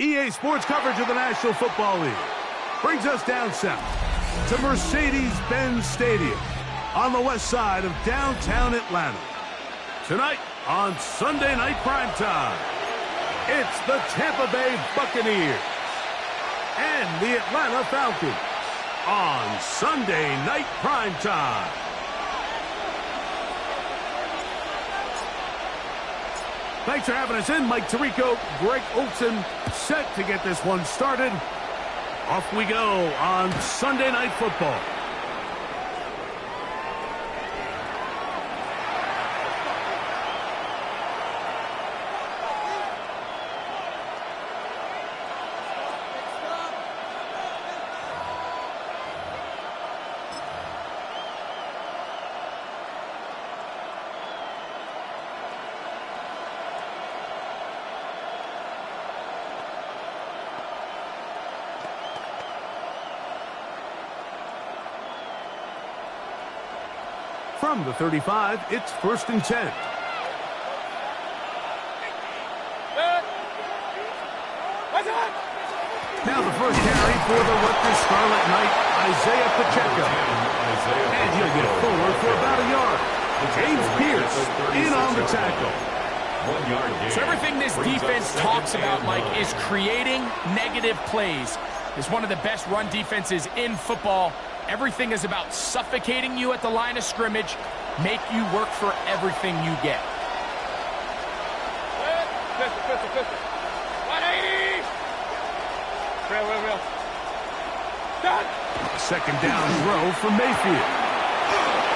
EA Sports coverage of the National Football League brings us down south to Mercedes-Benz Stadium on the west side of downtown Atlanta. Tonight on Sunday Night Primetime, it's the Tampa Bay Buccaneers and the Atlanta Falcons on Sunday Night Primetime. Thanks for having us in. Mike Tirico, Greg Olson, set to get this one started. Off we go on Sunday Night Football. From the 35, it's 1st and 10. Now the first carry for the Rutgers Scarlet Knight, Isaiah Pacheco. And he'll get forward for about a yard. James Pierce in on the tackle. 1 yard gain. So everything this defense talks about, Mike, is creating negative plays. It's one of the best run defenses in football. Everything is about suffocating you at the line of scrimmage, make you work for everything you get. 180! Real. Done! Second down throw for Mayfield.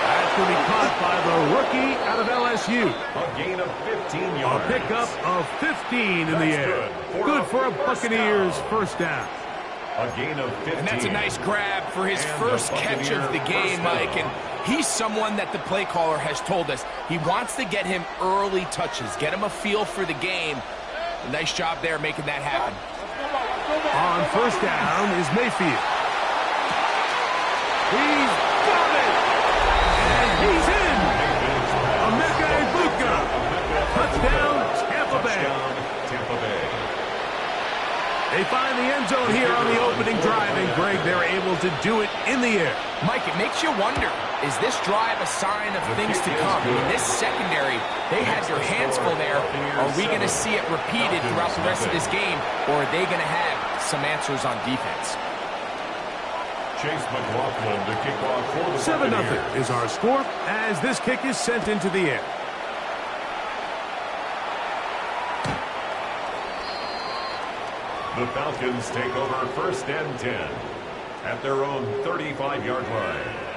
That's going to be caught by the rookie out of LSU. A gain of 15 yards. A pickup of 15 in the air. Good for a Buccaneers first down. A gain of 15. And that's a nice grab for his first catch of the game, Mike. And he's someone that the play caller has told us he wants to get him early touches, get him a feel for the game. A nice job there making that happen. On first down is Mayfield. He's got it! And he's in! Emeka Egbuka. Touchdown, Tampa Bay. They find the end zone here on the opening drive, and Greg, they're able to do it in the air. Mike, it makes you wonder, is this drive a sign of things to come? I mean, this secondary, they had their hands full there. Are we going to see it repeated throughout the rest of this game, or are they going to have some answers on defense? Chase McLaughlin to kick off for the 7-0 is our score as this kick is sent into the air. The Falcons take over 1st and 10 at their own 35-yard line.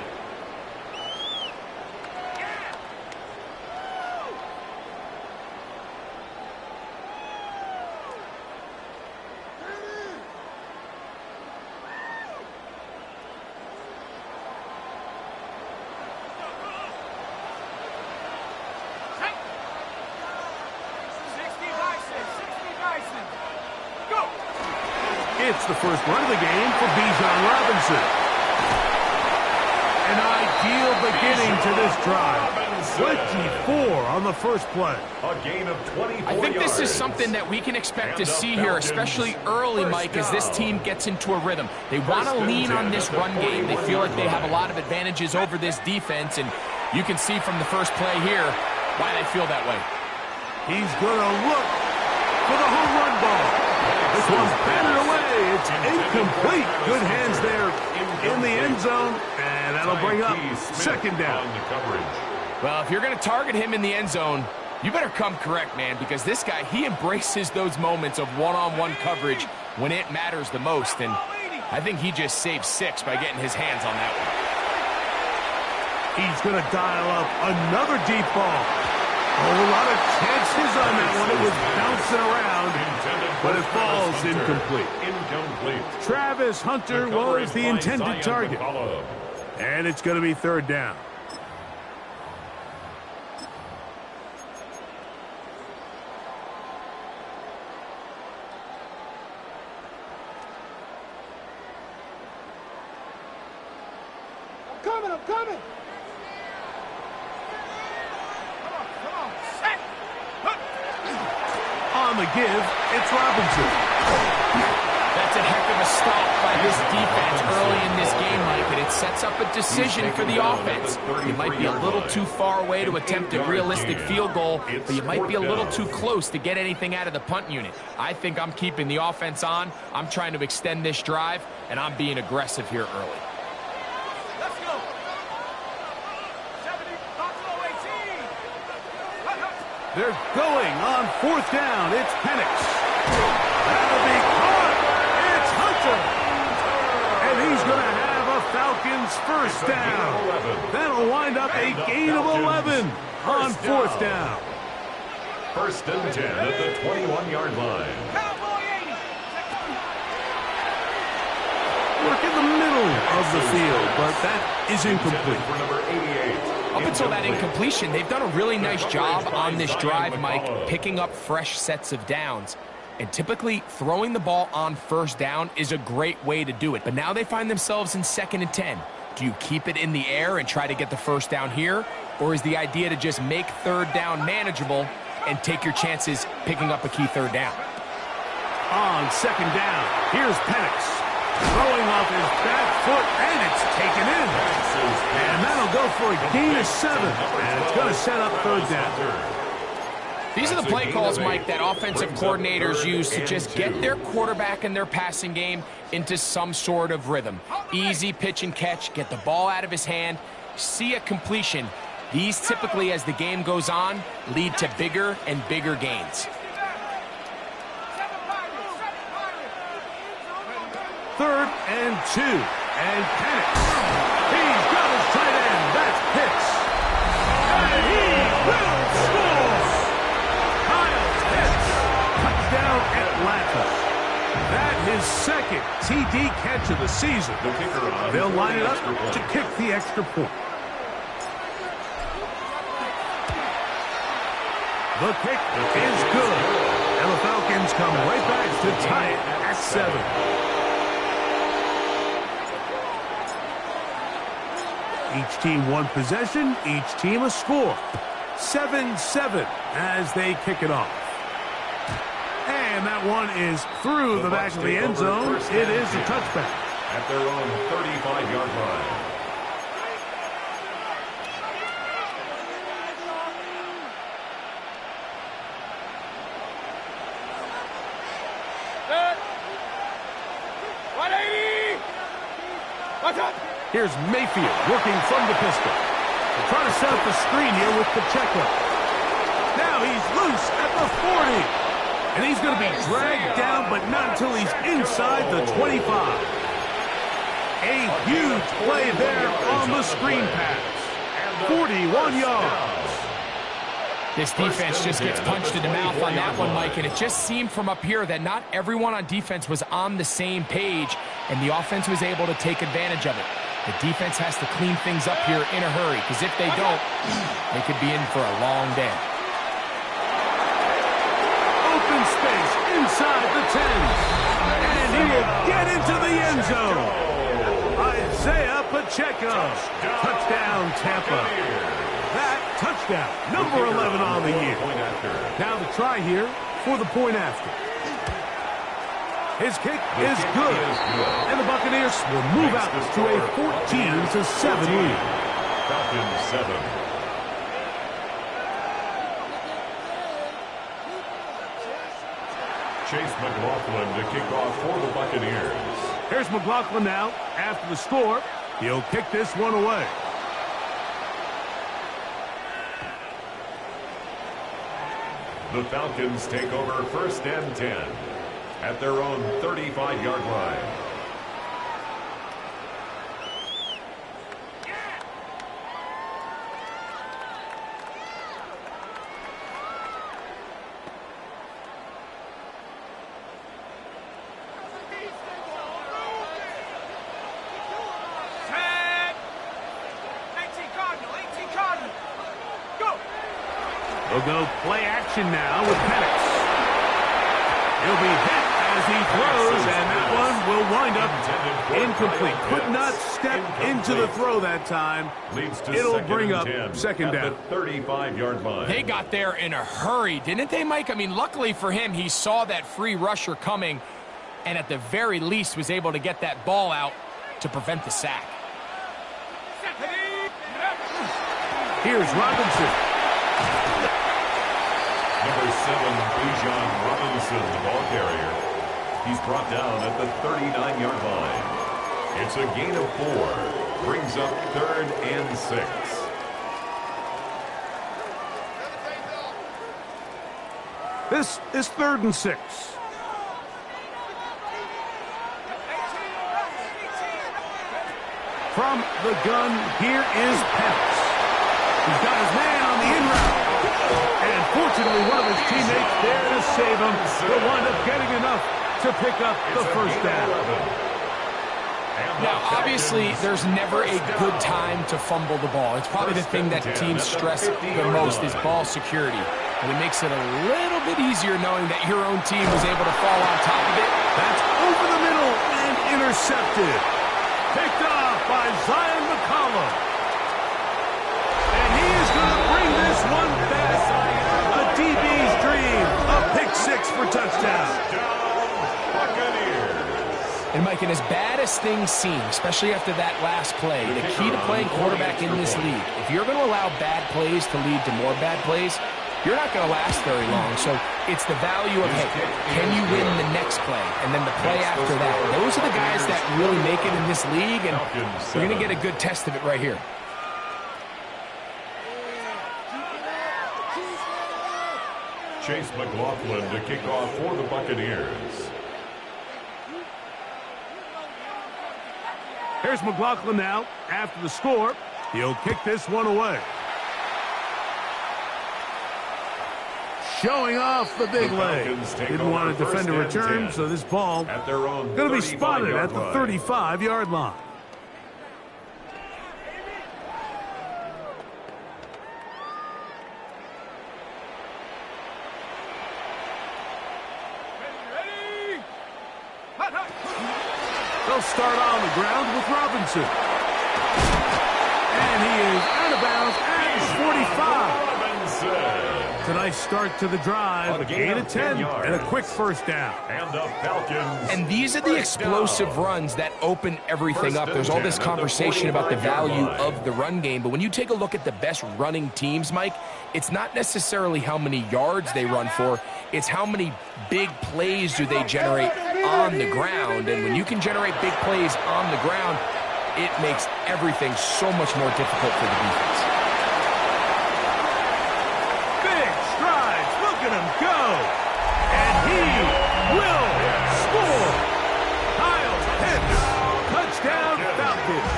It's the first run of the game for Bijan Robinson. An ideal beginning to this drive. 24 on the first play. A gain of 24 I think this is yards. something that we can expect to see here, especially early, Mike, as this team gets into a rhythm. They want to lean on this run game. They feel like they have a lot of advantages over this defense, and you can see from the first play here why they feel that way. He's going to look for the home run ball. This one's batted away. It's incomplete. Good hands there in the end zone, and that'll bring up second down. Well, if you're going to target him in the end zone, you better come correct, man, because this guy, he embraces those moments of one-on-one coverage when it matters the most, and I think he just saved 6 by getting his hands on that one. He's going to dial up another deep ball. Oh, a lot of chances on that one. It was bouncing around, but it falls incomplete. Travis Hunter was the intended target. And it's going to be third down. I'm coming. On the give, it's Robinson. That's a heck of a stop by this defense early in this game, Mike, and it sets up a decision for the offense. You might be a little too far away to attempt a realistic field goal, but you might be a little too close to get anything out of the punt unit. I think I'm keeping the offense on. I'm trying to extend this drive, and I'm being aggressive here early. Let's go. 70, They're going on fourth down. It's Penix. That'll be caught. It's Hunter. And he's going to have a Falcons first down. That'll wind up a gain of 11 on fourth down. First and 10 at the 21-yard line. Work in the middle of the field, but that is incomplete. For number 88. Up until that incompletion, they've done a really nice job on this drive, Mike, picking up fresh sets of downs. And typically, throwing the ball on first down is a great way to do it. But now they find themselves in 2nd and 10. Do you keep it in the air and try to get the first down here? Or is the idea to just make third down manageable and take your chances picking up a key third down? On second down, here's Penix. Throwing off his back foot, and it's taken in. And that'll go for a gain of 7. And it's going to set up third down. These are the play calls, Mike, that offensive coordinators use to just get their quarterback and their passing game into some sort of rhythm. Easy pitch and catch, get the ball out of his hand, see a completion. These typically, as the game goes on, lead to bigger and bigger gains. Third and 2. And Penix. He's got his tight end. That's Pitts. And he will score. Kyle Pitts. Touchdown Atlanta. That his second TD catch of the season. They'll line it up to kick the extra point. The kick is good. And the Falcons come right back to tie it at 7. Each team one possession, each team a score. 7-7 as they kick it off. And that one is through the back of the end zone. It is a touchback. At their own 35-yard line. Here's Mayfield working from the pistol. They're trying to set up the screen here with Pacheco. Now he's loose at the 40. And he's going to be dragged down, but not until he's inside the 25. A huge play there on the screen pass. 41 yards. This defense just gets punched in the mouth on that one, Mike, and it just seemed from up here that not everyone on defense was on the same page, and the offense was able to take advantage of it. The defense has to clean things up here in a hurry, because if they don't, they could be in for a long day. Open space inside the 10. And he will get into the end zone. Isaiah Pacheco. Touchdown, Tampa. That touchdown, number 11 on the year. Now the try here for the point after. His kick is good. And the Buccaneers will move out to a 14-7 lead. Falcons 7. Chase McLaughlin to kick off for the Buccaneers. Here's McLaughlin now. After the score, he'll kick this one away. The Falcons take over first and 10 at their own 35-yard line. He'll go play action now with Penix. He'll be hit as he throws, and that one will wind up incomplete. Could not step into the throw that time. It'll bring up second down. 35-yard line. They got there in a hurry, didn't they, Mike? I mean, luckily for him, he saw that free rusher coming, and at the very least was able to get that ball out to prevent the sack. Here's Robinson. Number 7, Bijan Robinson, the ball carrier. He's brought down at the 39-yard line. It's a gain of 4. Brings up 3rd and 6. This is 3rd and 6. From the gun, here is Penix. He's got his man on the in route. And fortunately, one of his teammates there to save him. He'll wind up getting enough to pick up the first down. Now, obviously, there's never a good time to fumble the ball. It's probably the thing that teams stress the most is ball security. And it makes it a little bit easier knowing that your own team was able to fall on top of it. That's over the middle and intercepted. Picked off by Zion McCollum. And he is going to bring this one back. A DB's dream. A pick 6 for touchdown. And, Mike, and as bad as things seem, especially after that last play, the key to playing quarterback in this league, if you're going to allow bad plays to lead to more bad plays, you're not going to last very long. So it's the value of, hey, can you win the next play and then the play after that? Those are the guys that really make it in this league, and we're going to get a good test of it right here. Chase McLaughlin to kick off for the Buccaneers. Here's McLaughlin now. After the score, he'll kick this one away. Showing off the big leg. Didn't want to defend a return, so this ball going to be spotted at the 35-yard line. They'll start on the ground with Robinson. And he is out of bounds at his 45. It's a nice start to the drive. A gain of 10 and a quick first down. And the Falcons. And these are the explosive runs that open everything up. There's all this conversation about the value of the run game, but when you take a look at the best running teams, Mike, it's not necessarily how many yards they run for, it's how many big plays do they generate on the ground. And when you can generate big plays on the ground, it makes everything so much more difficult for the defense. Big strides. Look at him go. And he will score. Kyle Pitts. Touchdown Falcons.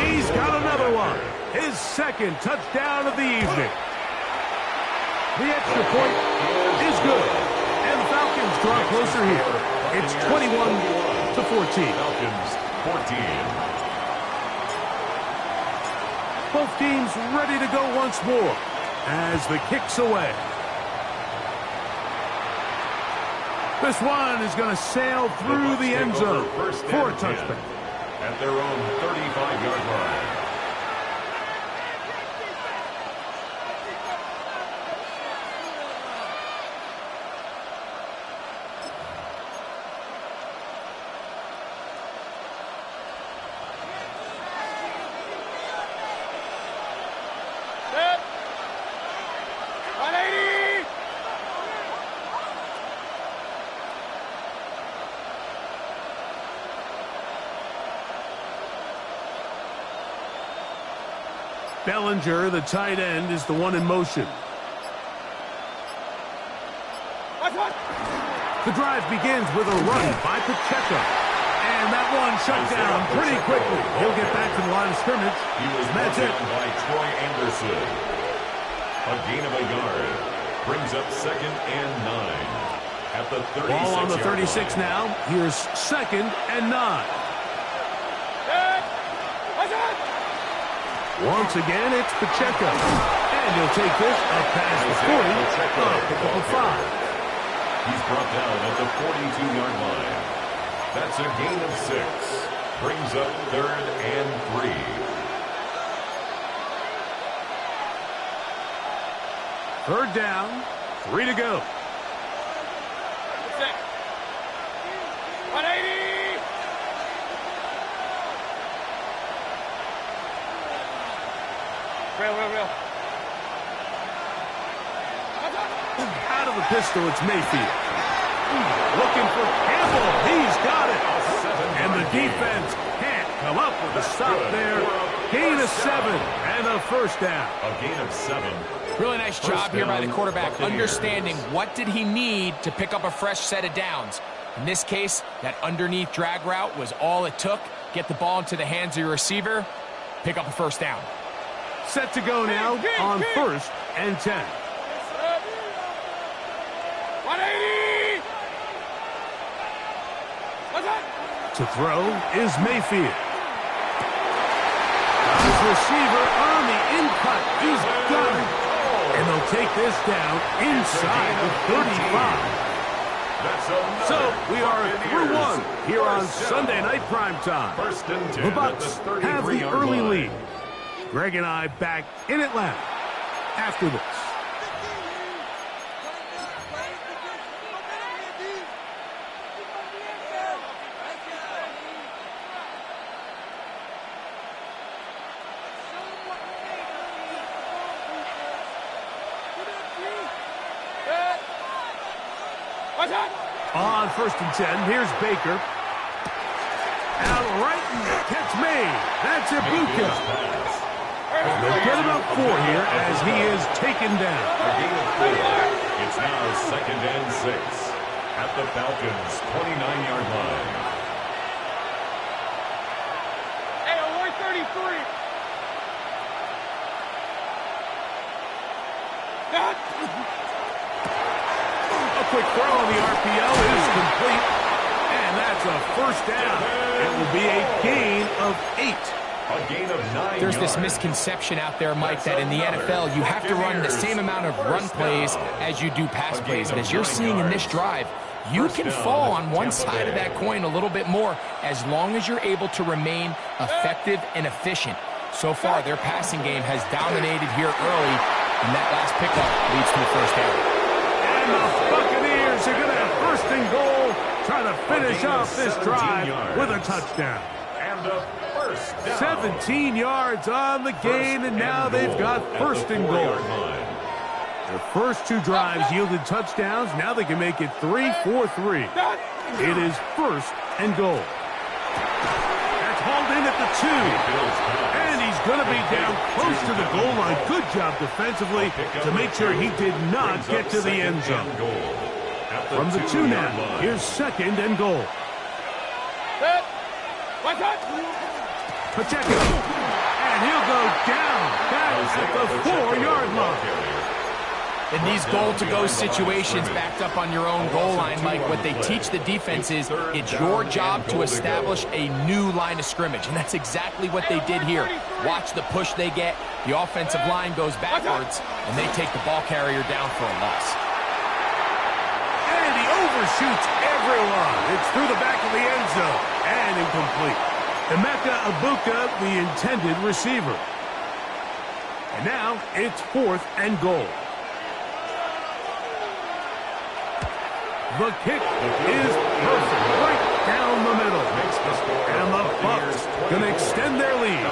He's got another one. His second touchdown of the evening. The extra point is good. And the Falcons draw closer here. It's 21-14. Falcons 14. Both teams ready to go once more as the kick's away. This one is going to sail through the end zone for a touchback. At their own 35-yard line. Bellinger, the tight end, is the one in motion. The drive begins with a run by Pacheco. And that one shut down pretty quickly. He'll get back to the line of scrimmage. He was That's it. by Troy Anderson. A gain of a yard. Brings up 2nd and 9. At the 36 Ball on the 36 line. now. Here's 2nd and 9. Once again, it's Pacheco. And he'll take this up past the 40, pick up a 5. He's brought down at the 42-yard line. That's a gain of 6. Brings up 3rd and 3. Third down, 3 to go. 180! Real. Out of the pistol, it's Mayfield. Looking for Campbell. He's got it. And the defense can't come up with a stop there. Gain of 7 and a first down. A gain of 7. Really nice job here by the quarterback, understanding what did he need to pick up a fresh set of downs. In this case, that underneath drag route was all it took. Get the ball into the hands of your receiver, pick up a first down. Set to go now on 1st and 10. 180! To throw is Mayfield. His receiver on the in-cut. He's got it. And they'll take this down inside the 35. So we are through 1 here on Sunday Night Primetime. The Bucs have the early lead. Greg and I back in Atlanta after this. On 1st and 10, here's Baker. Out right and catch made. That's Ibuka. They'll get him up 4 here as he is taken down. A gain of 4. It's now 2nd and 6 at the Falcons' 29-yard line. Hey, 133. A quick throw on the RPO is complete. And that's a first down. It will be a gain of 8. A gain of 9 There's this yards. misconception out there, Mike, that in the NFL you have to run the same amount of run plays as you do pass plays. And as you're seeing in this drive, you can fall on one side of that coin a little bit more as long as you're able to remain effective and efficient. So far, their passing game has dominated here early, and that last pickup leads to the first down. And the Buccaneers are going to have 1st and goal, trying to finish off this drive with a touchdown. And a first down. 17 yards on the gain, and now they've got 1st and goal. Their first 2 drives yielded touchdowns. Now they can make it 3-4-3. It is 1st and goal. That's hauled in at the 2. And he's going to be down close to the goal line. Good job defensively to make sure he did not get to the end zone. From the 2 now, here's 2nd and goal. Pacheco. And he'll go down back at the 4-yard line. In these goal-to-go situations backed up on your own goal line, Mike, what they teach the defense is it's your job to establish a new line of scrimmage, and that's exactly what they did here. Watch the push they get. The offensive line goes backwards, and they take the ball carrier down for a loss. And he overshoots everyone. It's through the back of the end zone and incomplete. Emeka Ibuka, the intended receiver. And now it's 4th and goal. The kick is perfect, right down the middle. And the Bucs going to extend their lead.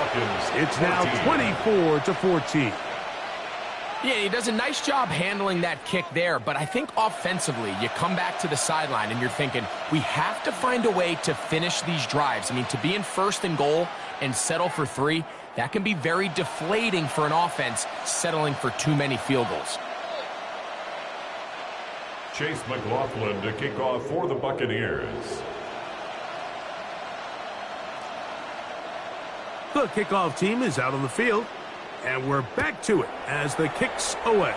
It's now 24-14. Yeah, he does a nice job handling that kick there, but I think offensively, you come back to the sideline and you're thinking, we have to find a way to finish these drives. I mean, to be in 1st and goal and settle for 3, that can be very deflating for an offense settling for too many field goals. Chase McLaughlin to kick off for the Buccaneers. The kickoff team is out on the field, and we're back to it as the kick's away.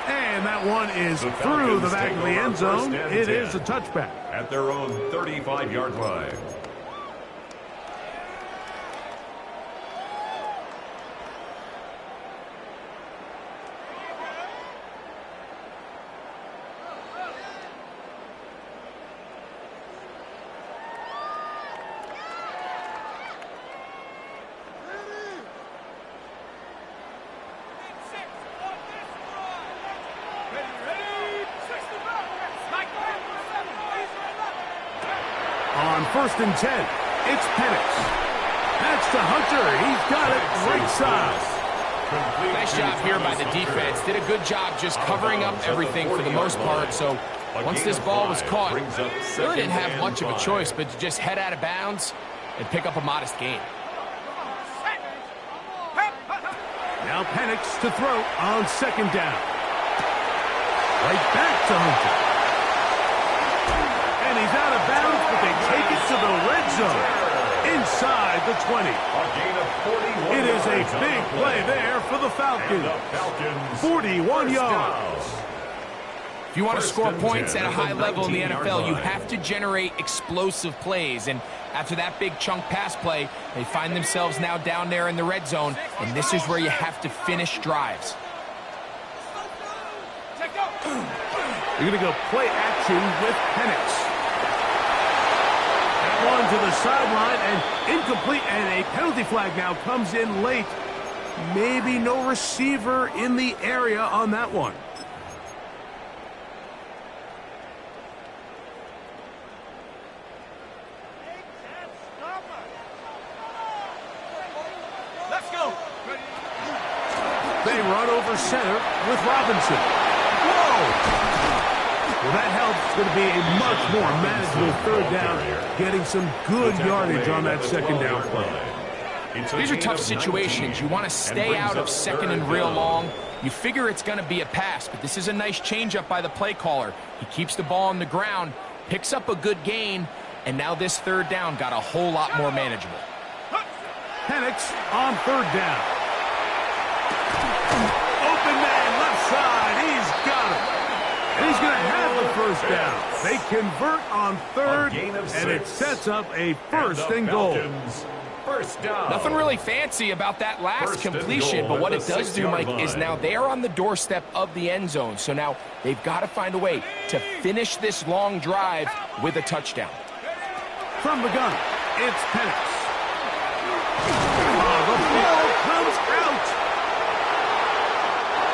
And that one is through the back of the end zone. It is a touchback. At their own 35-yard line. 1st and 10. It's Penix. That's to Hunter. He's got it right side. Nice job here by the defense. Did a good job just covering up everything for the most part. So once this ball was caught, really didn't have much of a choice but to just head out of bounds and pick up a modest gain. Now Penix to throw on 2nd down. Right back to Hunter. And he's out of bounds, but they take it to the red zone. Inside the 20. It is a big play there for the Falcons. 41 yards. If you want to score points at a high level in the NFL, you have to generate explosive plays. And after that big chunk pass play, they find themselves now down there in the red zone. And this is where you have to finish drives. You're going to go play action with Penix. One to the sideline and incomplete, and a penalty flag now comes in late. Maybe no receiver in the area on that one. Let's go. They run over center with Robinson. Whoa! Well, that helps. It's going to be a much more manageable 3rd down, getting some good yardage on that 2nd down play. These are tough situations. You want to stay out of 2nd and real long. You figure it's going to be a pass, but this is a nice changeup by the play caller. He keeps the ball on the ground, picks up a good gain, and now this 3rd down got a whole lot more manageable. Penix on 3rd down. Open man left side. He's got it. And he's going to have the 1st down. They convert on 3rd, and it sets up a 1st and goal. Nothing really fancy about that last completion, but what it does do, Mike, is now they are on the doorstep of the end zone. So now they've got to find a way to finish this long drive with a touchdown. From the gun, it's Penix. Oh, the ball comes out.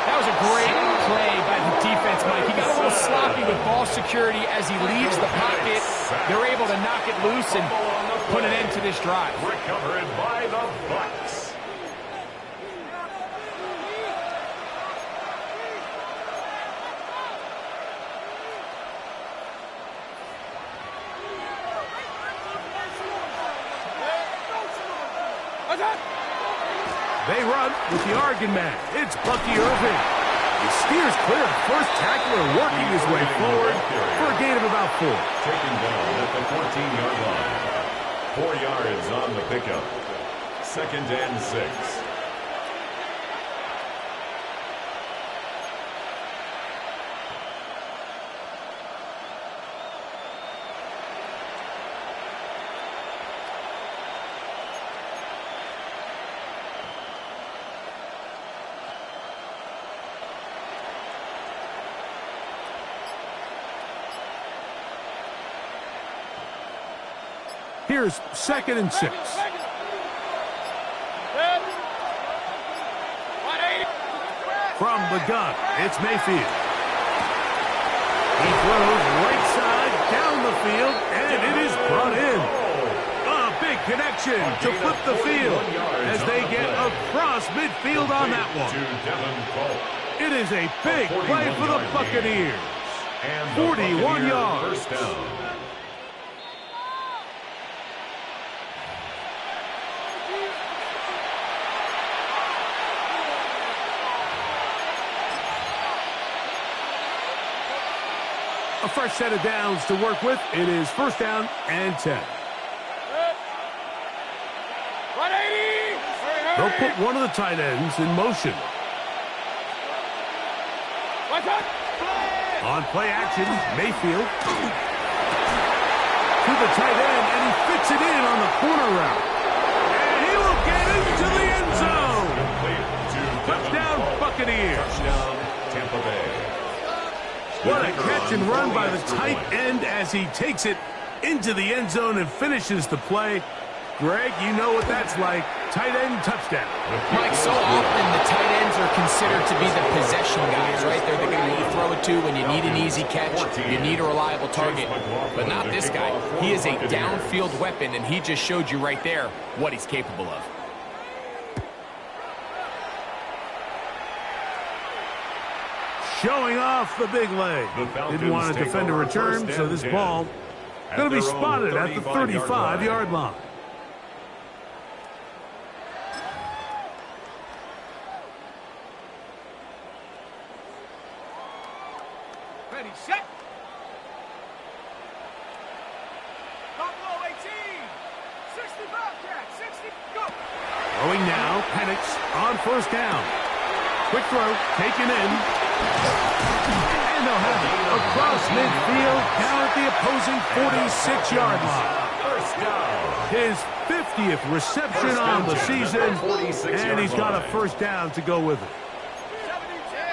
That was a great play by the defense, Mike. He got a little sloppy with ball security as he leaves the pocket. They're able to knock it loose and put an end to this drive. Recovered by the Bucs. They run with the Oregon man. It's Bucky Irving. He steers clear of the first tackler, working his way forward for a gain of about 4. Taken down at the 14-yard line. 4 yards on the pickup. 2nd and 6. Here's 2nd and 6. From the gun, it's Mayfield. He throws right side down the field, and it is brought in. A big connection to flip the field as they get across midfield on that one. It is a big play for the Buccaneers. 41 yards. First down. A fresh set of downs to work with. It is 1st down and 10. They'll put one of the tight ends in motion. On play action, Mayfield. To the tight end, and he fits it in on the corner route. And he will get into the end zone. Touchdown, Buccaneers. Touchdown, Tampa Bay. What a catch and run by the tight end as he takes it into the end zone and finishes the play. Greg, you know what that's like. Tight end touchdown. Mike, so often the tight ends are considered to be the possession guys, right? They're the guy you throw it to when you need an easy catch, you need a reliable target. But not this guy. He is a downfield weapon, and he just showed you right there what he's capable of. Showing off the big leg. Didn't want to defend a return, so this ball going to be spotted at the 35-yard line. Ready, set. Buffalo 18. 60 Bobcat. 60, go. Throwing now, Penix on first down. Quick throw, taken in. And they'll have it across midfield, down at the opposing 46-yard line. First down. His 50th reception on the season, and he's got a first down to go with it.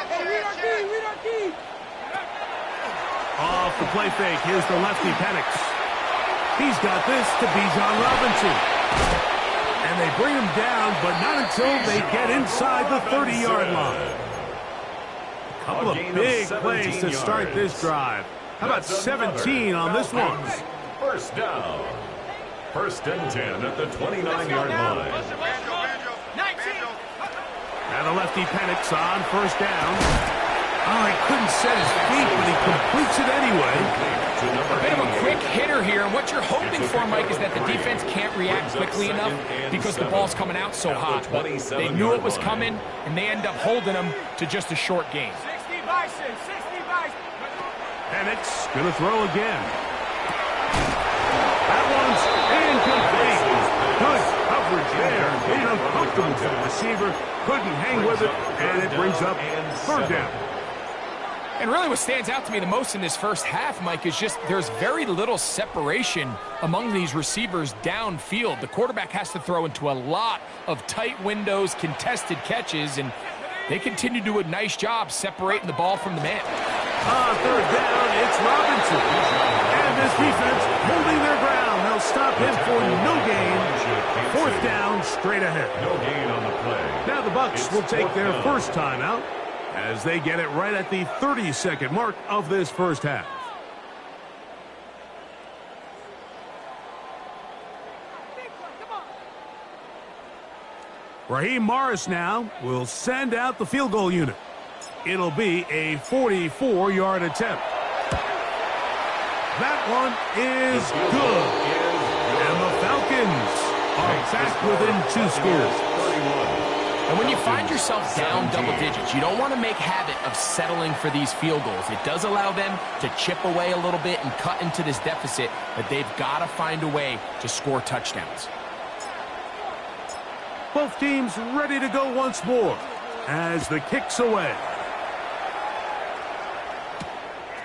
Hey, read our key, read our key. Off the play fake, here's the lefty Penix. He's got this to Bijan Robinson. And they bring him down, but not until they get inside the 30-yard line. A couple of big plays to start this drive. How about 17 on this one? First down. First and 10 at the 29-yard line. 19. And the lefty Penix on first down. Oh, he couldn't set his feet, but he completes it anyway. A bit of a quick hitter here, and what you're hoping for, Mike, is that the defense can't react quickly enough because the ball's coming out so hot. But they knew it was coming, and they end up holding them to just a short game. 60 Bison, 60 Bison. Penix going to throw again. That one's incomplete. Good coverage there. Made uncomfortable for the receiver. Couldn't hang with it, and it brings up third down. And really what stands out to me the most in this first half, Mike, is just there's very little separation among these receivers downfield. The quarterback has to throw into a lot of tight windows, contested catches, and they continue to do a nice job separating the ball from the man. On third down, it's Robinson. And this defense holding their ground. They'll stop him for no gain. Fourth down, straight ahead. No gain on the play. Now the Bucs will take their first timeout as they get it right at the 30-second mark of this first half. Raheem Morris now will send out the field goal unit. It'll be a 44-yard attempt. That one is good. And the Falcons are back within 2 scores. And when you find yourself down double digits, you don't want to make habit of settling for these field goals. It does allow them to chip away a little bit and cut into this deficit, but they've got to find a way to score touchdowns. Both teams ready to go once more as the kick's away.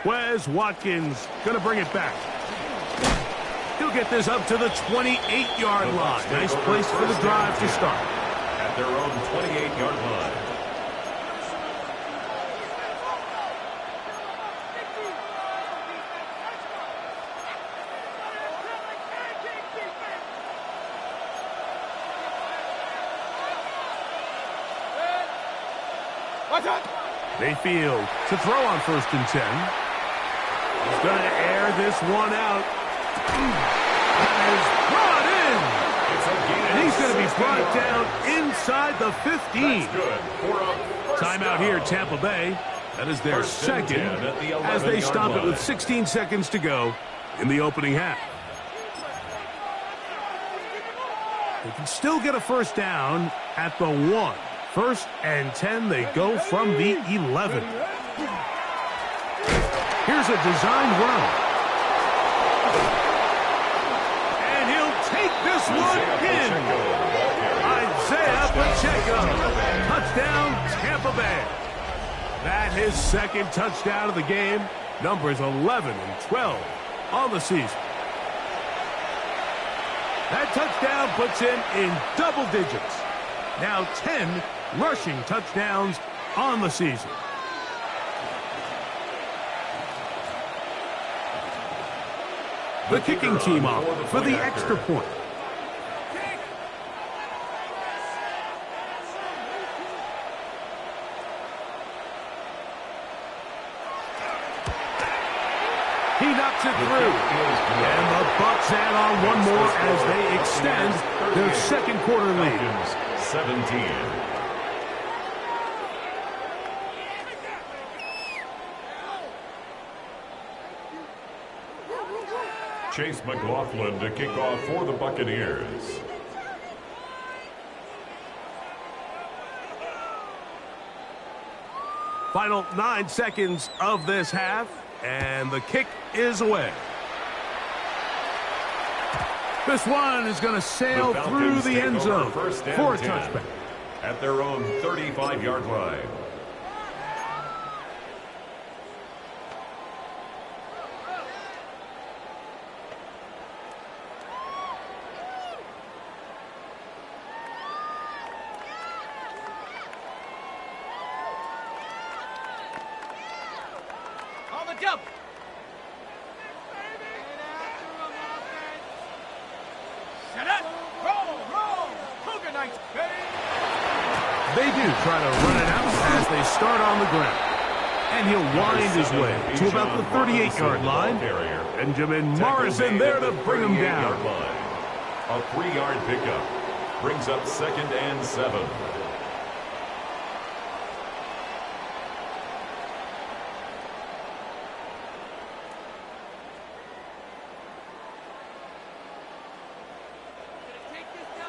Wes Watkins going to bring it back. He'll get this up to the 28-yard line. Nice place for the drive to start. At their own 28-yard line. Mayfield to throw on first and 10. He's going to air this one out. That is brought in. And he's going to be brought down inside the 15. Timeout here, Tampa Bay. That is their second as they stop it with 16 seconds to go in the opening half. They can still get a first down at the 1. First and 10, they go from the 11. Here's a designed run. And he'll take this one in. Isaiah Pacheco. Touchdown, Tampa Bay. That his second touchdown of the game. Numbers 11 and 12 on the season. That touchdown puts him in double digits. Now 10 rushing touchdowns on the season. The kicking team off for the extra point. He knocks it through. And the Bucs add on one more as they extend their second quarter lead. 17. Chase McLaughlin to kick off for the Buccaneers. Final 9 seconds of this half, and the kick is away. This one is going to sail through the end zone for a touchback. At their own 35-yard line. On the jump. Shut up. Roll. Cougar Knights, baby. They do try to run it out as they start on the ground. And he'll wind his way to about the 38-yard line. Benjamin Morrison there to bring him down. A 3-yard pickup brings up 2nd and 7.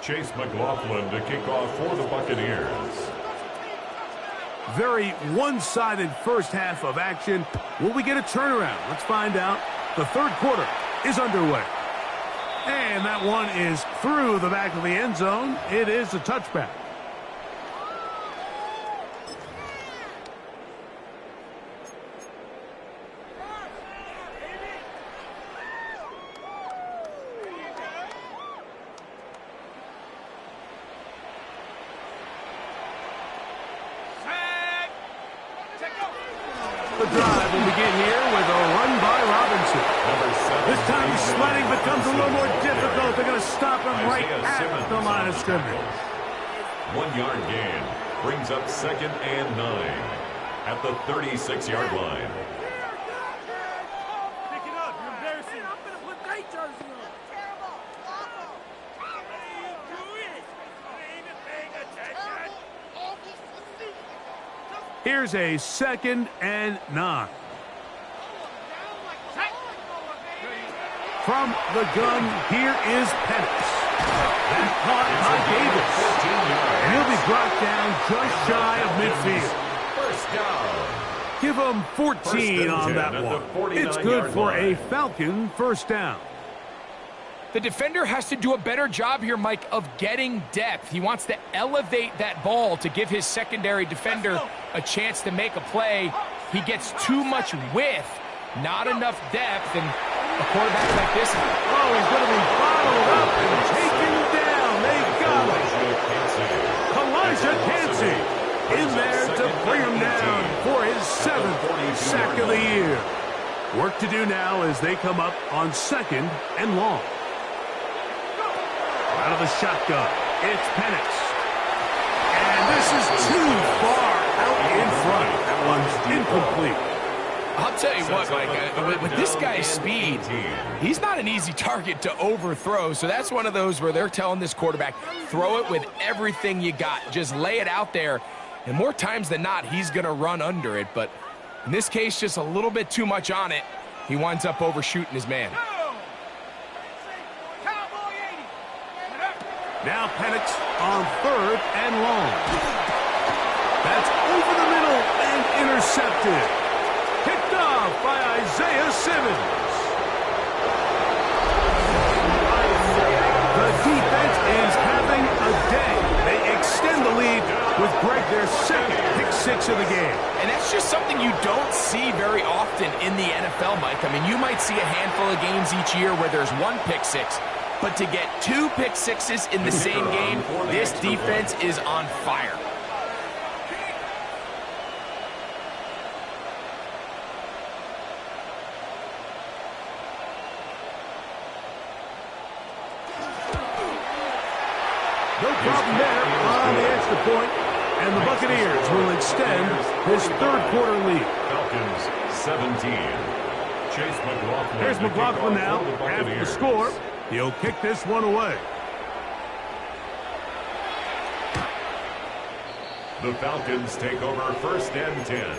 Chase McLaughlin to kick off for the Buccaneers. Very one-sided first half of action. Will we get a turnaround? Let's find out. The third quarter is underway. And that one is through the back of the end zone. It is a touchback. The drive will begin here with a run by Robinson. This time the sledding becomes a little more difficult. They're going to stop him right at the line of scrimmage. 1-yard gain brings up 2nd and 9 at the 36-yard line. Pick it up. You're embarrassing. I'm going to put night jersey on. Terrible. Awful. What are you doing? Ain't paying attention. Here's a 2nd and 9. From the gun, here is Penix. That caught by Davis. And he'll be brought down just shy of midfield. Give him 14 on that one. It's good for a Falcon first down. The defender has to do a better job here, Mike, of getting depth. He wants to elevate that ball to give his secondary defender a chance to make a play. He gets too much width, not enough depth, and a quarterback like this. Oh, he's going to be bottled up and taken down. They got him. Elijah Cansey in there to bring him down for his 7th sack of the year. Work to do now as they come up on 2nd and long. Out of the shotgun, it's Penix. And this is too far out in front. That one's incomplete. I'll tell you what, Mike, with this guy's speed, he's not an easy target to overthrow. So that's one of those where they're telling this quarterback, throw it with everything you got. Just lay it out there. And more times than not, he's going to run under it. But in this case, just a little bit too much on it. He winds up overshooting his man. Now Penix on 3rd and long. That's over the middle and intercepted. Picked off by Isaiah Simmons. The defense is having a day. They extend the lead with Greg, their 2nd pick 6 of the game. And that's just something you don't see very often in the NFL, Mike. I mean, you might see a handful of games each year where there's 1 pick 6. But to get 2 pick 6s in the same game, this defense is on fire. No problem there on the extra point, and the Buccaneers will extend this 3rd quarter lead. Falcons 17. Here's McLaughlin now after the score. He'll kick this one away. The Falcons take over 1st and 10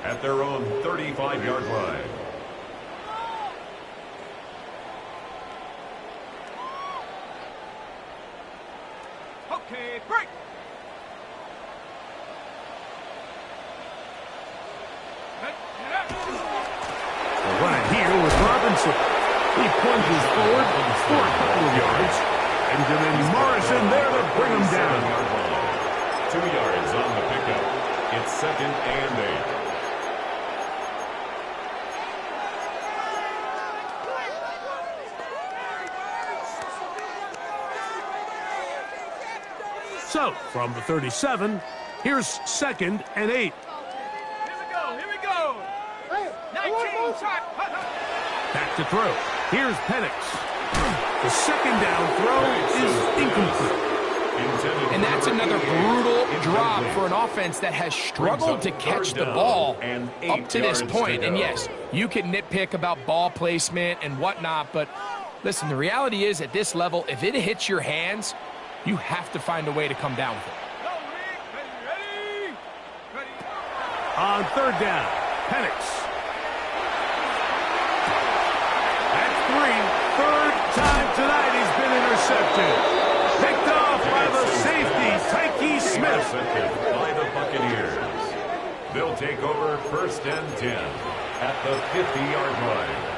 at their own 35-yard line. Okay, break. They'll run it here with Robinson. He plunges forward for a couple of yards. Benjamin Morrison there to bring him down. 2 yards on the pickup. It's 2nd and 8. So, from the 37, here's 2nd and 8. Here we go. 19 shot. Back to throw. Here's Penix. The 2nd down throw is incomplete. And that's another brutal drop for an offense that has struggled to catch the ball up to this point. And yes, you can nitpick about ball placement and whatnot, but listen, the reality is at this level, if it hits your hands, you have to find a way to come down with it. On 3rd down, Penix. That's 3. 3rd time tonight he's been intercepted. Picked off by the safety, Tyke Smith. By the Buccaneers. They'll take over 1st and 10 at the 50-yard line.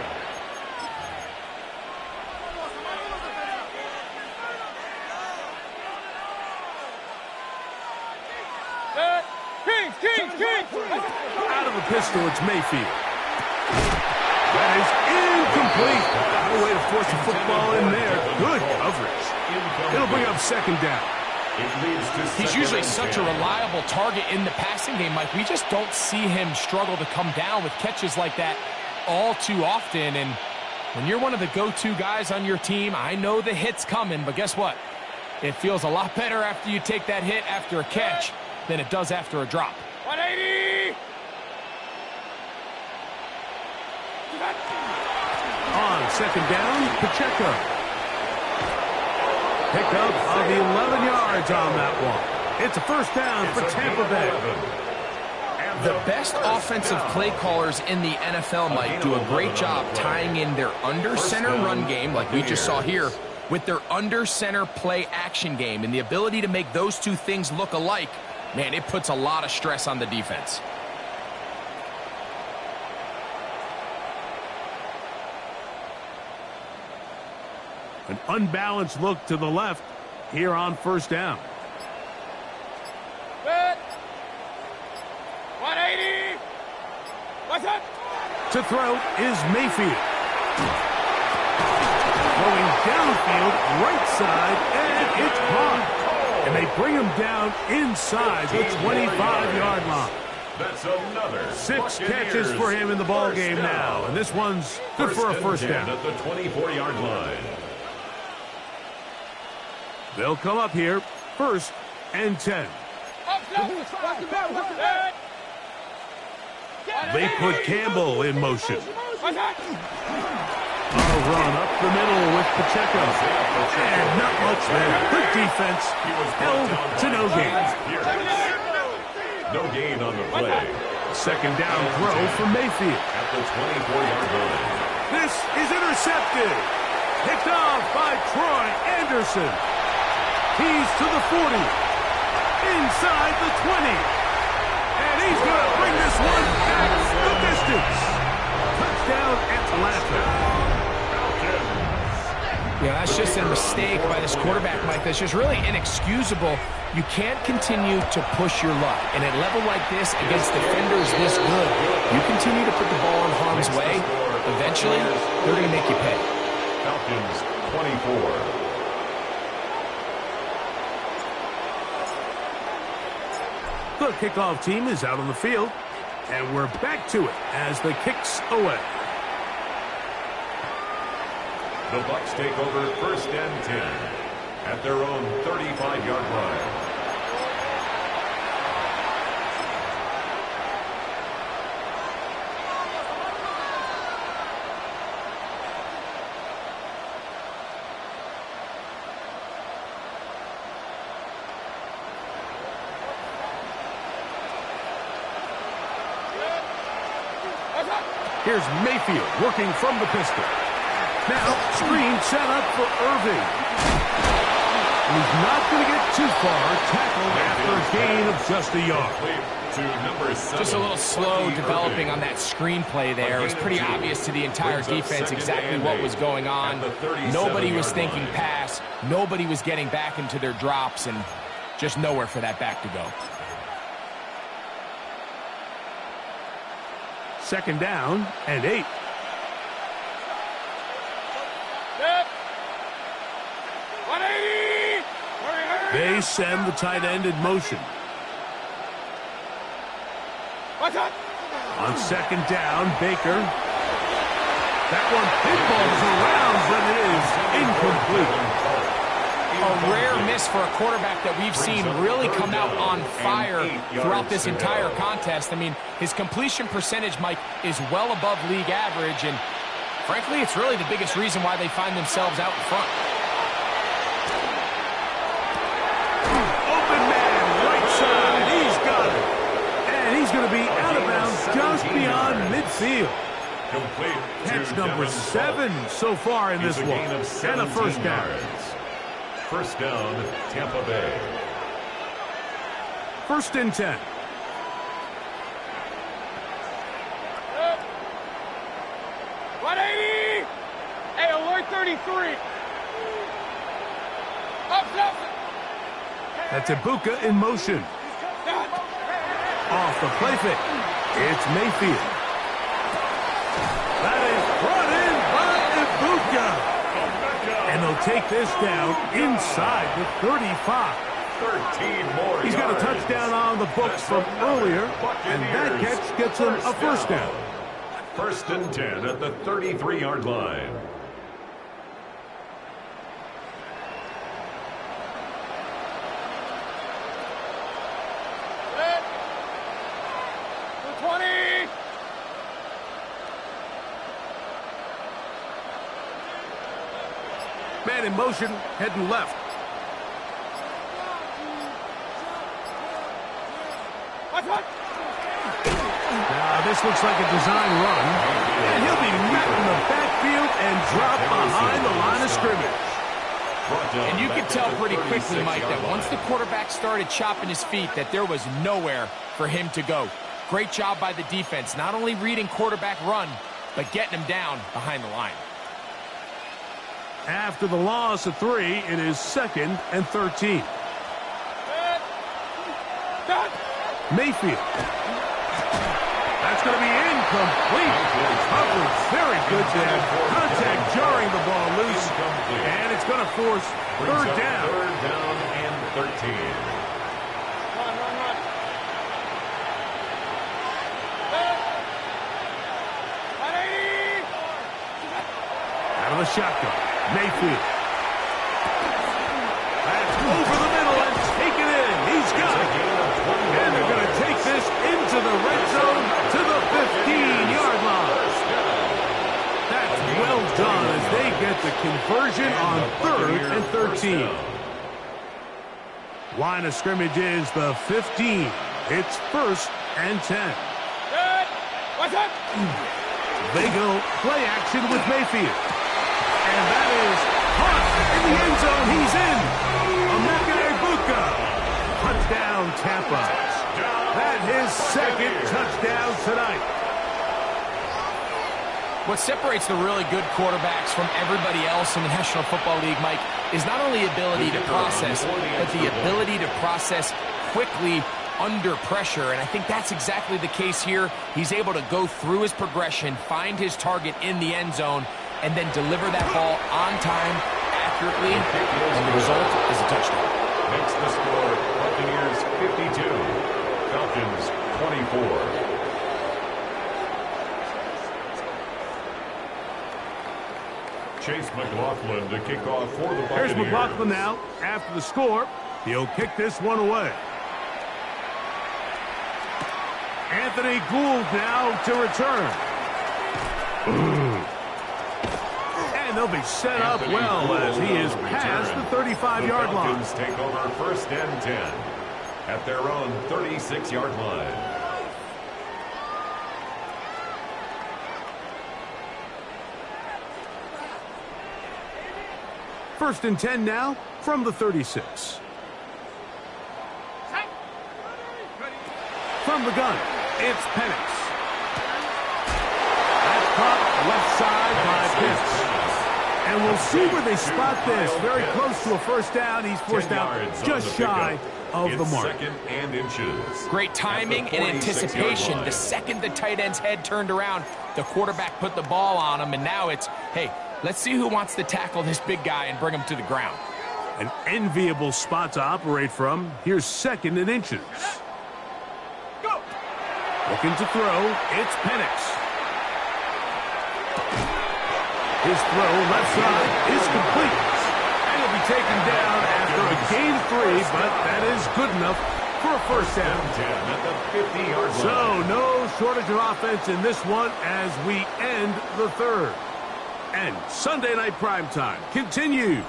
Kings. Out of the pistol, it's Mayfield. That is incomplete. No way to force a football in there. Good coverage. It'll bring up 2nd down. He's usually such a reliable target in the passing game, Mike. We just don't see him struggle to come down with catches like that all too often. And when you're one of the go-to guys on your team, I know the hit's coming, but guess what? It feels a lot better after you take that hit after a catch than it does after a drop. 180. On 2nd down, Pacheco. Pickup of 11 yards on that one. It's a 1st down for Tampa Bay. The best offensive play callers in the NFL, Mike, do a great job tying in their under-center run game, like we just saw here, with their under-center play action game. And the ability to make those two things look alike, man, it puts a lot of stress on the defense. An unbalanced look to the left here on 1st down. 180. What's up? To throw is Mayfield. Going downfield, right side, and it's caught. And they bring him down inside the 25-yard line. That's another 6 catches for him in the ball game now. And this one's good for a 1st down. At the 24-yard line. They'll come up here, 1st and 10. They put Campbell in motion. A run up the middle with Pacheco. And not much there. Good defense. Held to no gain. No gain on the play. 2nd down throw for Mayfield. At the 24-yard line. This is intercepted. Picked off by Troy Anderson. He's to the 40. Inside the 20. And he's going to bring this one back the distance. Touchdown, Atlanta. Yeah, that's just a mistake by this quarterback, Mike. That's just really inexcusable. You can't continue to push your luck. And at a level like this, against defenders this good, you continue to put the ball in harm's way, eventually, they're going to make you pay. Falcons 24. The kickoff team is out on the field, and we're back to it as the kick's away. The Bucs take over 1st and 10 at their own 35-yard line. Here's Mayfield working from the pistol. Now, screen set up for Irving. He's not going to get too far. Tackled after a gain of just a yard. Just a little slow developing on that screenplay there. It was pretty obvious to the entire defense exactly what was going on. Nobody was thinking pass. Nobody was getting back into their drops, and just nowhere for that back to go. Second down and 8. They send the tight end in motion. On second down, Baker. That one pinballs around, but it is incomplete. A rare miss for a quarterback that we've seen really come out on fire throughout this entire contest. I mean, his completion percentage, Mike, is well above league average, and frankly, it's really the biggest reason why they find themselves out in front. Open man, right side, he's got it. And he's going to be out of bounds just beyond midfield. Catch number 7 so far in this one, and a first down. First down, Tampa Bay. First and 10. Hey, alert 33. Up. That's Ibuka in motion. Off the play fake. It's Mayfield. That is brought in by Ibuka. And they'll take this down inside the 35. 13 more He's got a yards. touchdown on the books from earlier, and that catch gets him a first down. First and 10 at the 33-yard line. Man in motion, heading left. Now, this looks like a design run. And he'll be met in the backfield and dropped behind the line of scrimmage. And you could tell pretty quickly, Mike, that once the quarterback started chopping his feet, that there was nowhere for him to go. Great job by the defense, not only reading quarterback run, but getting him down behind the line. After the loss of 3, it is second and 13. Mayfield. That's going to be incomplete. Coverage very good there. Contact jarring the ball loose. And it's going to force third down. Third down and 13. Out of the shotgun. Mayfield. That's over the middle and taken in. He's got it. And they're going to take this into the red zone to the 15-yard line. That's well done as they get the conversion on 3rd and 13. Line of scrimmage is the 15. It's 1st and 10. They go play action with Mayfield. And that is caught in the end zone. He's in. Emeka Ibuka. Touchdown, Tampa. That's his second touchdown tonight. What separates the really good quarterbacks from everybody else in the National Football League, Mike, is not only ability to process, but the ability to process quickly under pressure. And I think that's exactly the case here. He's able to go through his progression, find his target in the end zone, and then deliver that ball on time, accurately, and the result is a touchdown. Makes the score Buccaneers 52, Falcons 24. Chase McLaughlin to kick off for the Buccaneers. Here's McLaughlin now. After the score, he'll kick this one away. Anthony Gould now to return. And they'll be set up well as he is past the 35-yard line. Falcons take over first and 10 at their own 36-yard line. First and 10 now from the 36. From the gun, it's Penix. That's caught left side by Pitts. And we'll see where they spot this. Very close to a first down. He's forced out just shy of the mark. Second and inches. Great timing and anticipation. The second the tight end's head turned around, the quarterback put the ball on him, and now it's, hey, let's see who wants to tackle this big guy and bring him to the ground. An enviable spot to operate from. Here's second and inches. Looking to throw, it's Penix. His throw left side is complete. And he'll be taken down after a gain 3, but that is good enough for a first down. 10 at the 50-yard line. So no shortage of offense in this one as we end the third. And Sunday Night Primetime continues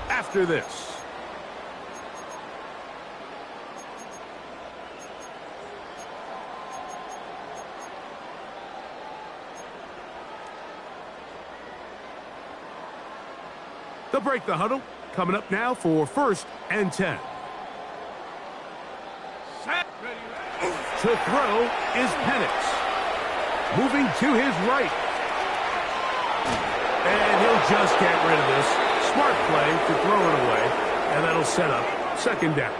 after this. They'll break the huddle. Coming up now for first and 10. To throw is Penix. Moving to his right. And he'll just get rid of this. Smart play to throw it away. And that'll set up second down.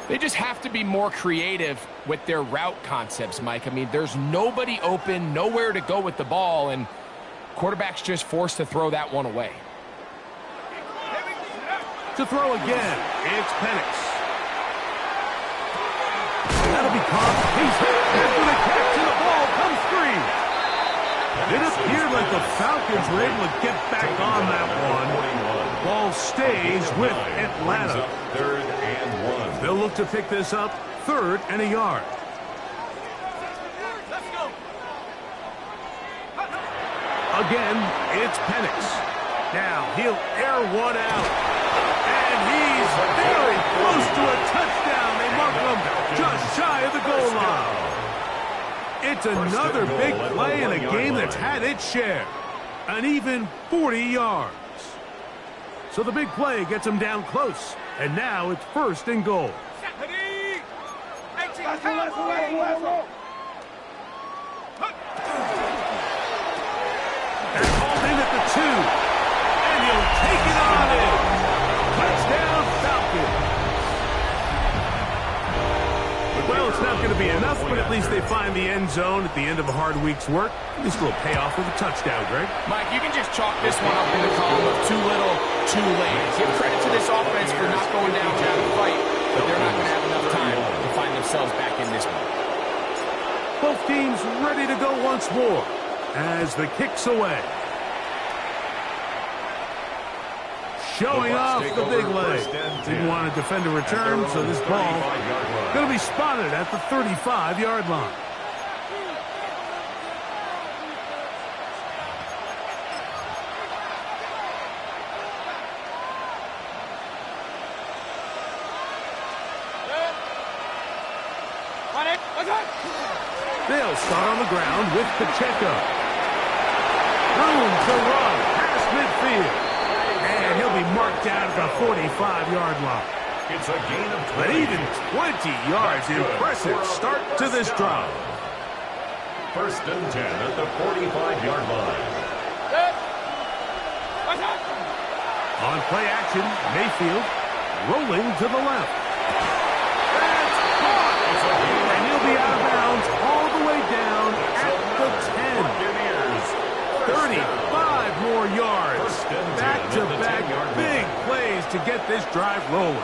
They just have to be more creative with their route concepts, Mike. I mean, there's nobody open, nowhere to go with the ball, and quarterback's just forced to throw that one away. To throw again, it's Penix. That'll be caught. He's hit after the catch, and the ball comes free. It appeared like the Falcons were able to get back on that one. Ball stays with Atlanta. Third and 1. They'll look to pick this up, third and a yard. Again, it's Penix. Now he'll air one out. And he's very close to a touchdown. They mark him just shy of the goal line. It's another big play in a game that's had its share. An even 40 yards. So the big play gets him down close. And now it's first and goal. They're called in at the 2. And he'll take it on in. Touchdown, Falcons. Well, it's not going to be enough, but at least they find the end zone at the end of a hard week's work. At least a little payoff with a touchdown, Greg. Mike, you can just chalk this one up in the column of too little, too late. Give credit to this offense for not going down to have a fight, but they're not going to have enough time to find themselves back in this one. Both teams ready to go once more as the kick's away. Showing off the big leg. Didn't want to defend a return, so this ball going to be spotted at the 35-yard line. They'll start on the ground with Pacheco. Room to run past midfield. And he'll be marked down at the 45-yard line. It's a gain of 20. But even 20 yards, impressive start to this drive. First and 10 at the 45-yard line. On play action, Mayfield rolling to the left. That's caught! And he'll be out of bounds all the way down at the 10. 35 more yards. Back-to-back big plays to get this drive rolling.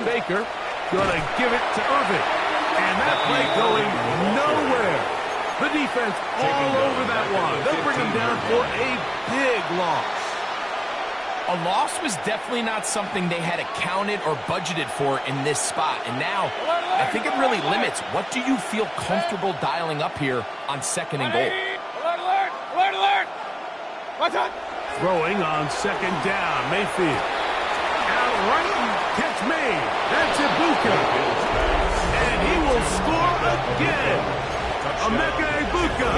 Baker gonna give it to Irvin. And that play going nowhere. The defense all over that one. They'll bring him down for a big loss. A loss was definitely not something they had accounted or budgeted for in this spot. And now, I think it really limits what do you feel comfortable dialing up here on second and goal. Throwing on second down, Mayfield. Out right, catch made. That's Ibuka. And And he will score again. Emeka Egbuka.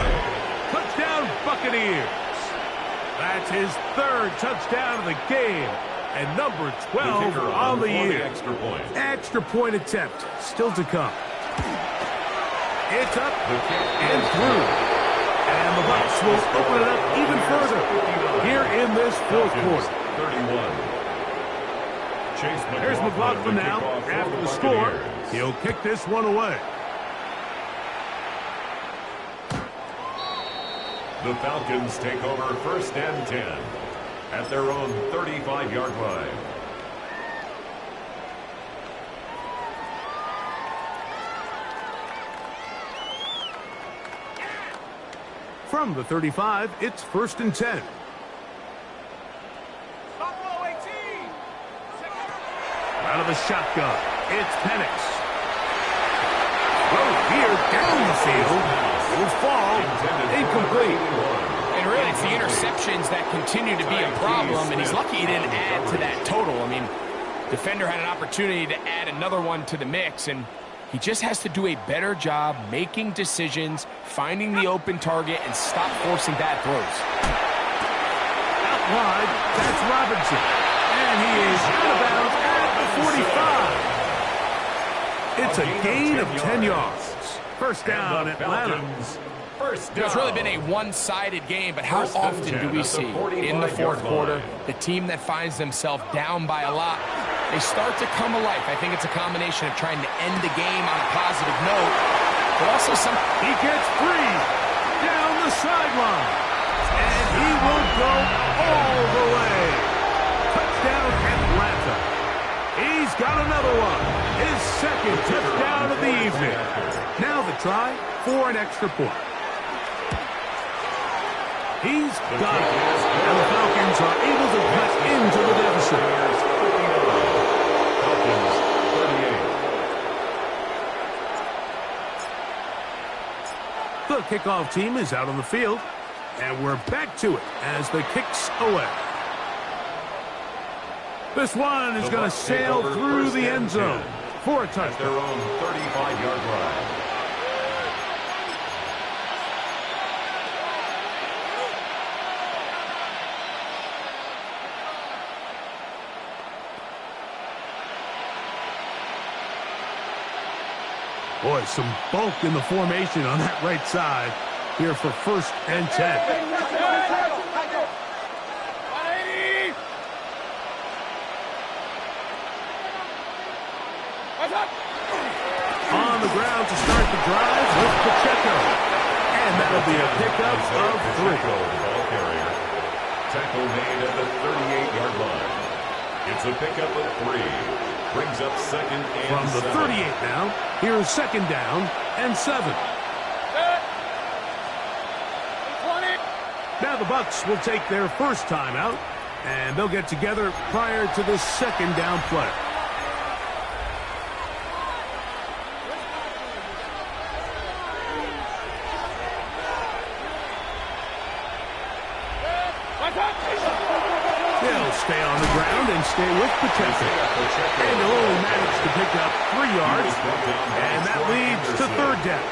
Touchdown, Buccaneers. That's his third touchdown of the game. And number 12 on the year. Extra point attempt still to come. It's up and through. And the Bucs will open it up even further here in this fourth quarter. 31. Here's McLaughlin now after the score. He'll kick this one away. The Falcons take over first and 10 at their own 35-yard line. From the 35, it's first and 10. Out of the shotgun, it's Penix. Throw here down the field. Will fall incomplete. And really, it's the interceptions that continue to be a problem, and he's lucky he didn't add to that total. I mean, defender had an opportunity to add another one to the mix, and he just has to do a better job making decisions, finding the open target, and stop forcing bad throws. Out wide, that's Robinson. And he is out of bounds at the 45. It's a gain of 10 yards. First down, Atlanta. It's really been a one-sided game, but how often do we see in the fourth quarter the team that finds themselves down by a lot, they start to come alive? I think it's a combination of trying to end the game on a positive note, but also some... He gets free down the sideline, and he will go all the way. Touchdown, Atlanta. He's got another one. His second touchdown of the evening. Now the try for an extra point. He's got it. And the Falcons are able to cut into the deficit. Falcons 38. The kickoff team is out on the field. And we're back to it as the kick's away. This one is going to sail through the end zone for a touchdown. At their own 35-yard line. Boy, some bulk in the formation on that right side here for first and 10. On the ground to start the drive with Pacheco. And that'll be a pickup of 3. The ball carrier. Tackle made at the 38-yard line. It's a pickup of 3. Brings up second and From the 7. 38 now, here's second down and 7. Now the Bucs will take their first timeout, and they'll get together prior to this second down play. They'll stay on the ground and stay with Pacheco. And they'll only manage to pick up 3 yards, and that leads to third down.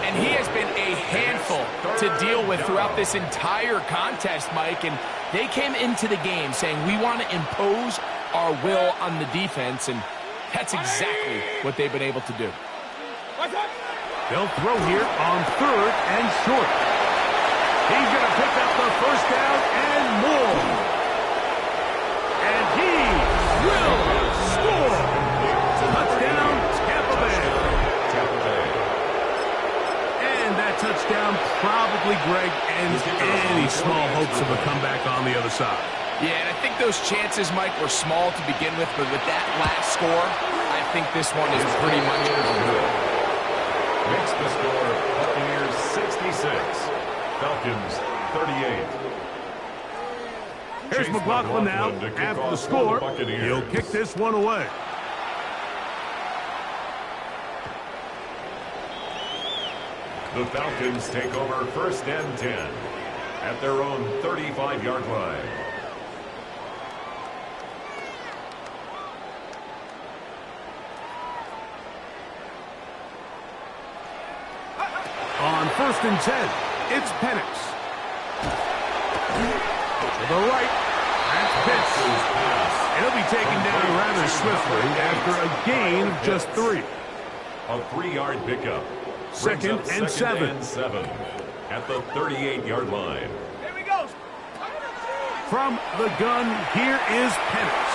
And he has been a handful to deal with throughout this entire contest, Mike. And they came into the game saying, we want to impose our will on the defense. And that's exactly what they've been able to do. They'll throw here on third and short. He's going to pick up the first down and more. And he will score. Touchdown, Tampa Bay. And that touchdown probably, Greg, ends any small hopes of a comeback on the other side. Yeah, and I think those chances, Mike, were small to begin with, but with that last score, I think this one is pretty much good. Makes the score Buccaneers 66, Falcons 38. Here's McLaughlin now after the score. He'll kick this one away. The Falcons take over first and 10 at their own 35-yard line. first and 10. It's Penix. To the right. That's Pitts. It'll be taken down rather swiftly after a gain of just 3. A 3-yard pickup. Second and 7. At the 38-yard line. Here we go. From the gun, here is Penix.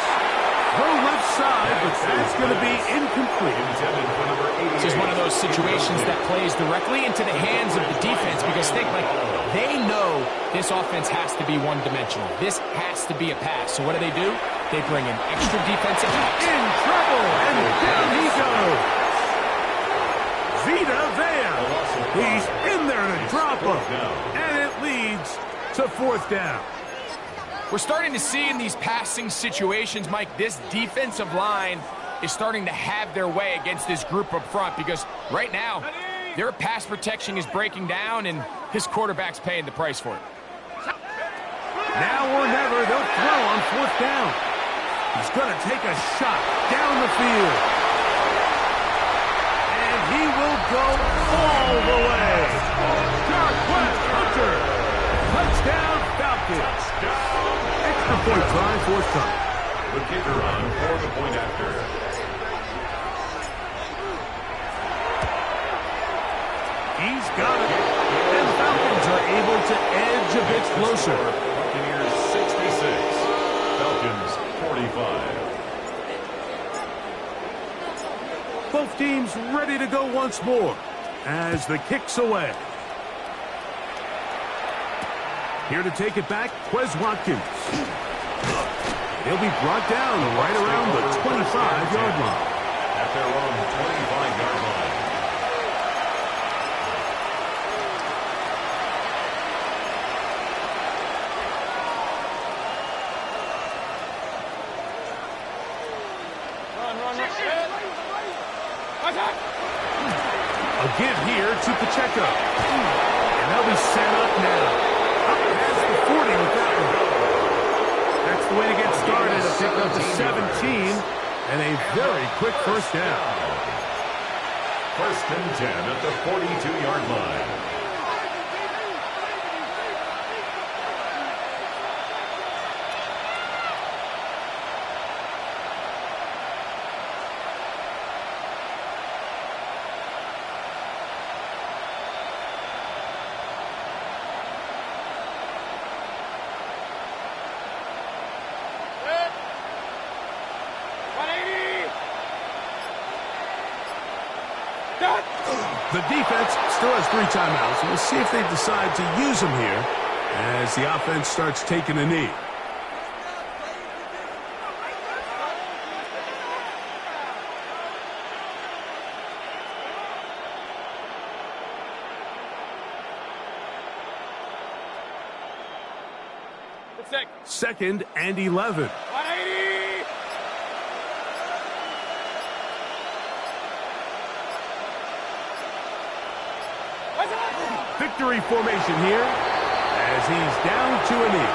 Go left side, but that's going to be incomplete. This is one of those situations that plays directly into the hands of the defense because think, like, they know this offense has to be one-dimensional. This has to be a pass. So what do? They bring in extra defensive backs. In trouble, and down he goes. Vita Vea. He's in there in a drop-up, and it leads to 4th down. We're starting to see in these passing situations, Mike, this defensive line is starting to have their way against this group up front because right now, their pass protection is breaking down and his quarterback's paying the price for it. Now or never, they'll throw on 4th down. He's going to take a shot down the field. And he will go all the way. Darquette Hunter. Touchdown, Falcons. Extra point try, 4th time. The kicker on for the point after. He's got it. And Falcons are able to edge a bit closer. Buccaneers 66. Falcons 45. Both teams ready to go once more as the kick's away. Here to take it back, Quez Watkins. He'll be brought down right around the 25-yard line. At their own 25-yard line. A give here to Pacheco. And they'll be set up now. Up past the 40 with that one. That's the way to get started. A pick up to 17 and a very quick first down. First and 10 at the 42-yard line. The defense still has 3 timeouts. We'll see if they decide to use them here as the offense starts taking a knee. Second and 11. Victory formation here as he's down to a knee.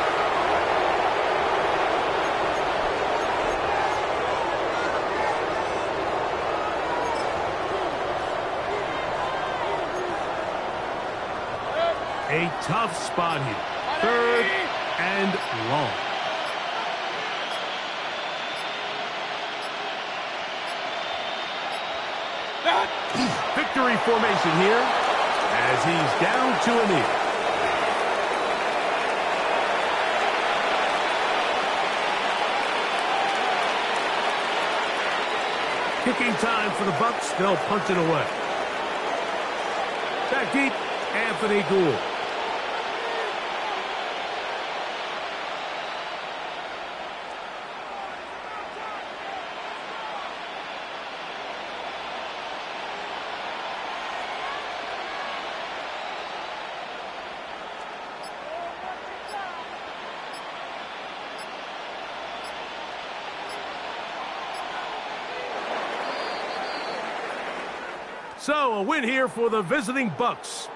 A tough spot here. 3rd and long. Victory formation here as he's down to a knee. Kicking time for the Bucs. They'll punt it away. Back deep, Anthony Gould. So, a win here for the visiting Bucs.